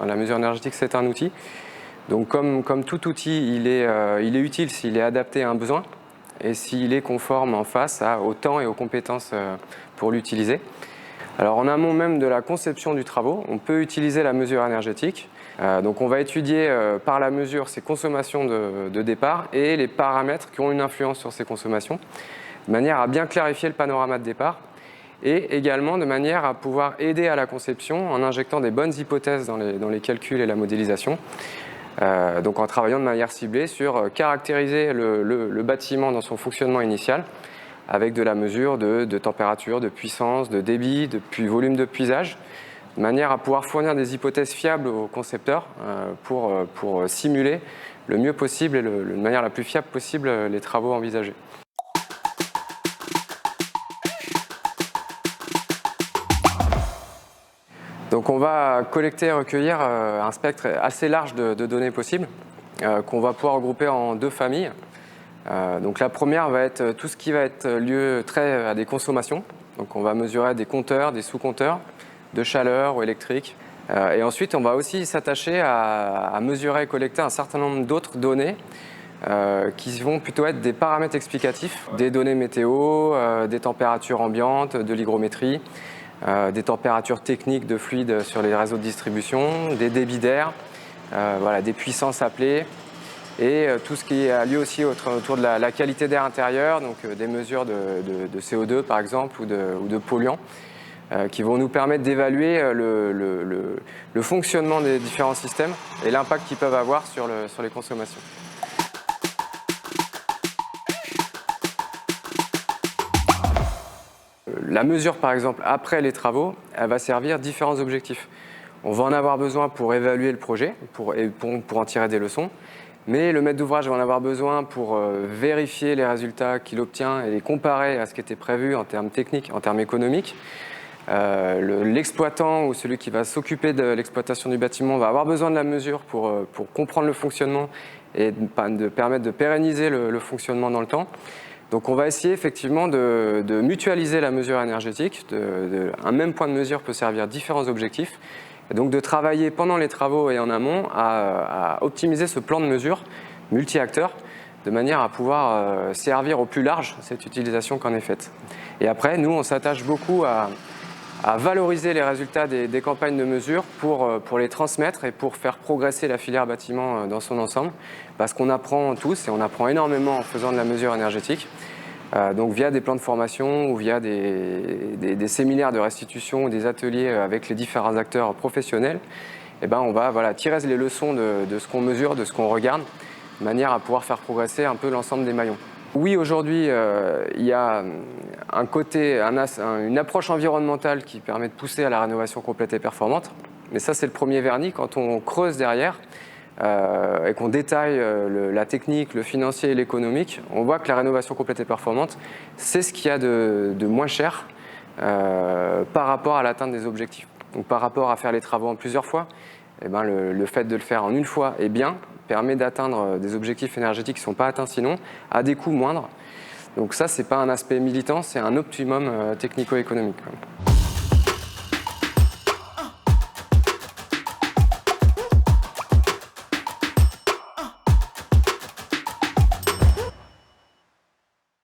La mesure énergétique, c'est un outil. Donc comme tout outil, il est utile s'il est adapté à un besoin et s'il est conforme en face au temps et aux compétences pour l'utiliser. Alors en amont même de la conception du travaux, on peut utiliser la mesure énergétique. Donc on va étudier par la mesure ses consommations de départ et les paramètres qui ont une influence sur ces consommations, de manière à bien clarifier le panorama de départ et également de manière à pouvoir aider à la conception en injectant des bonnes hypothèses dans les calculs et la modélisation. Donc en travaillant de manière ciblée sur caractériser le bâtiment dans son fonctionnement initial avec de la mesure de température, de puissance, de débit, de volume de puisage, de manière à pouvoir fournir des hypothèses fiables aux concepteurs pour simuler le mieux possible et de manière la plus fiable possible les travaux envisagés. Donc on va collecter et recueillir un spectre assez large de données possibles qu'on va pouvoir regrouper en deux familles. Donc la première va être tout ce qui va être lieu trait à des consommations. Donc on va mesurer des compteurs, des sous-compteurs de chaleur ou électrique. Et ensuite on va aussi s'attacher à mesurer et collecter un certain nombre d'autres données qui vont plutôt être des paramètres explicatifs, des données météo, des températures ambiantes, de l'hygrométrie, des températures techniques de fluides sur les réseaux de distribution, des débits d'air, des puissances appelées et tout ce qui a lieu aussi autour de la qualité d'air intérieur, donc des mesures de CO2 par exemple ou de polluants qui vont nous permettre d'évaluer le fonctionnement des différents systèmes et l'impact qu'ils peuvent avoir sur les consommations. La mesure, par exemple, après les travaux, elle va servir différents objectifs. On va en avoir besoin pour évaluer le projet, pour en tirer des leçons, mais le maître d'ouvrage va en avoir besoin pour vérifier les résultats qu'il obtient et les comparer à ce qui était prévu en termes techniques, en termes économiques. L'exploitant ou celui qui va s'occuper de l'exploitation du bâtiment va avoir besoin de la mesure pour comprendre le fonctionnement et de permettre de pérenniser le fonctionnement dans le temps. Donc on va essayer effectivement de mutualiser la mesure énergétique. Un même point de mesure peut servir à différents objectifs. Et donc de travailler pendant les travaux et en amont à optimiser ce plan de mesure multi-acteurs de manière à pouvoir servir au plus large cette utilisation qu'en est faite. Et après, nous, on s'attache beaucoup à valoriser les résultats des campagnes de mesure pour les transmettre et pour faire progresser la filière bâtiment dans son ensemble, parce qu'on apprend tous et on apprend énormément en faisant de la mesure énergétique, donc via des plans de formation ou via des séminaires de restitution ou des ateliers avec les différents acteurs professionnels. Et on va tirer les leçons de ce qu'on mesure, de ce qu'on regarde, de manière à pouvoir faire progresser un peu l'ensemble des maillons. Oui, aujourd'hui, il y a une approche environnementale qui permet de pousser à la rénovation complète et performante. Mais ça, c'est le premier vernis. Quand on creuse derrière et qu'on détaille la technique, le financier et l'économique, on voit que la rénovation complète et performante, c'est ce qu'il y a de moins cher par rapport à l'atteinte des objectifs. Donc par rapport à faire les travaux en plusieurs fois, le fait de le faire en une fois est bien, permet d'atteindre des objectifs énergétiques qui ne sont pas atteints sinon, à des coûts moindres. Donc ça, ce n'est pas un aspect militant, c'est un optimum technico-économique.